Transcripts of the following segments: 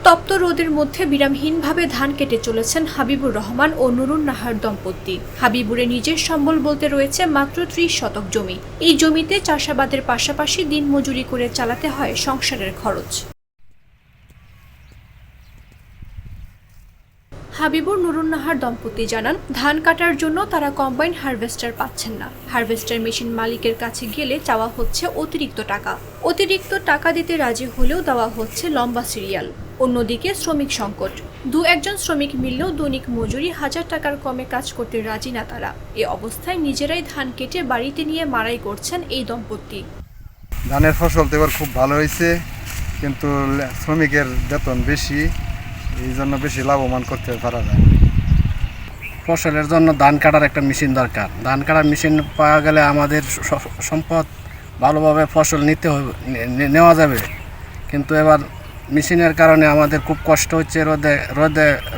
তপ্ত রোদের মধ্যে বিরামহীনভাবে ধান কেটে চলেছেন হাবিবুর রহমান ও নুরুন নাহার দম্পতি। হাবিবুরের নিজের সম্বল বলতে রয়েছে মাত্র ৩০ শতক জমি। এই জমিতে চাষাবাদের পাশাপাশি দিনমজুরি করে চালাতে হয় সংসারের খরচ। হাবিবুর নুরুন নাহার দম্পতি জানান, ধান কাটার জন্য তারা কম্বাইন হারভেস্টার পাচ্ছেন না। হারভেস্টার মেশিন মালিকের কাছে গেলে চাওয়া হচ্ছে অতিরিক্ত টাকা দিতে রাজি হলেও দেওয়া হচ্ছে লম্বা সিরিয়াল। অন্যদিকে শ্রমিক সংকট, একজন শ্রমিক মিললেও দৈনিক মজুরি 1000 টাকার কমে কাজ করতে রাজি না তারা। এ অবস্থায় নিজেরাই ধান কেটে বাড়িতে নিয়ে মাড়াই করছেন এই দম্পতি। ধানের ফসল তো এবার খুব ভালো হয়েছে, কিন্তু শ্রমিকের বেতন বেশি, এই জন্য বেশি লাভবান করতে পারা যায়। ফসলের জন্য ধান কাটার একটা মেশিন দরকার। ধান কাটার মেশিন পাওয়া গেলে আমাদের সম্পদ ভালোভাবে ফসল নেওয়া যাবে, কিন্তু এবার মেশিনের কারণে আমাদের খুব কষ্ট হচ্ছে।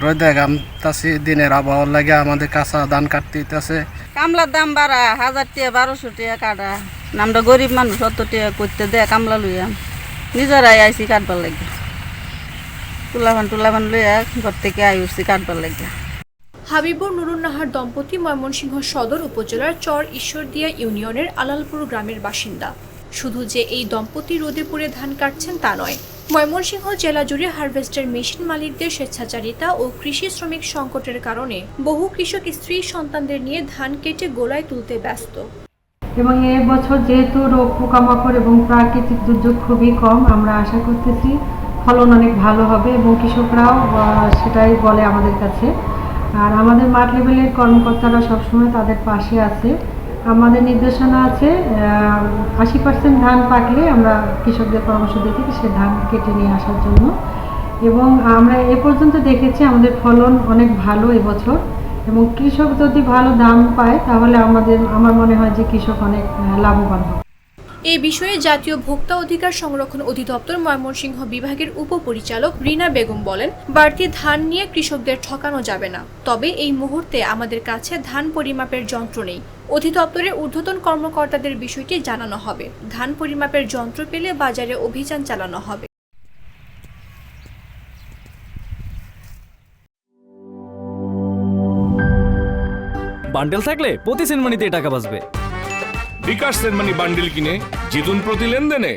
রোদে ঘামতাছি, দিনের আবহাওয়ার লাগে আমাদের কাঁচা ধান কাটতে হইতেছে। কামলার দাম বাড়া, 1000 টাকা 1200 টাকা কাটা। আমরা গরিব মানুষ, অত টাকা করতে দেয় কামলা লইয়া নিজেরাই আইসি কাটবার লাগে। টুলাভান লইয়া ঘর থেকে উঠছি কাটবার লাগে। হাবিবুর নুরুন নাহার দম্পতি ময়মনসিংহ সদর উপজেলার চর ঈশ্বরদিয়া ইউনিয়নের আলালপুর গ্রামের বাসিন্দা। শুধু যে এই দম্পতি রোদে পুড়ে ধান কাটছেন তা নয়, ময়মনসিংহ জেলা জুড়ে হারভেস্টার মেশিন মালিকদের স্বেচ্ছাচারিতা ও কৃষি শ্রমিক সংকটের কারণে বহু কৃষক স্ত্রী সন্তানদের নিয়ে ধান কেটে গোলায় তুলতে ব্যস্ত। এবং এবছর যেহেতু রোগ পোকামাকড় এবং প্রাকৃতিক দুর্যোগ খুবই কম, আমরা আশা করতেছি ফলন অনেক ভালো হবে এবং কৃষকরাও সেটাই বলে আমাদের কাছে। আর আমাদের মাঠ লেভেলের কর্মকর্তারা সবসময় তাদের পাশে আছে। আমাদের নির্দেশনা আছে 80% ধান পাকলে আমরা কৃষকদের পরামর্শ দিয়ে থাকি সে ধান কেটে নিয়ে আসার জন্য। এবং আমরা এ পর্যন্ত দেখেছি আমাদের ফলন অনেক ভালো এবছর, এবং কৃষক যদি ভালো দাম পায় তাহলে আমার মনে হয় যে কৃষক অনেক লাভবান হবে। এই বিষয়ে জাতীয় ভোক্তা অধিকার সংরক্ষণ অধিদপ্তর ময়মনসিংহ বিভাগের উপপরিচালক রিনা বেগম বলেন, বাড়তি ধান নিয়ে কৃষকদের ঠকানো যাবে না। তবে এই মুহূর্তে আমাদের কাছে ধান পরিমাপের যন্ত্র নেই। অধিদপ্তরের ঊর্ধ্বতন কর্মকর্তাদের বিষয়টি জানানো হবে। ধান পরিমাপের যন্ত্র পেলে বাজারে অভিযান চালানো হবে। বান্ডেল থাকলে প্রতি সেনমানিতে টাকা বাঁচবে। বিকাশ সেনমানি বান্ডেল কিনে জিতুন প্রতি লেনদেনে।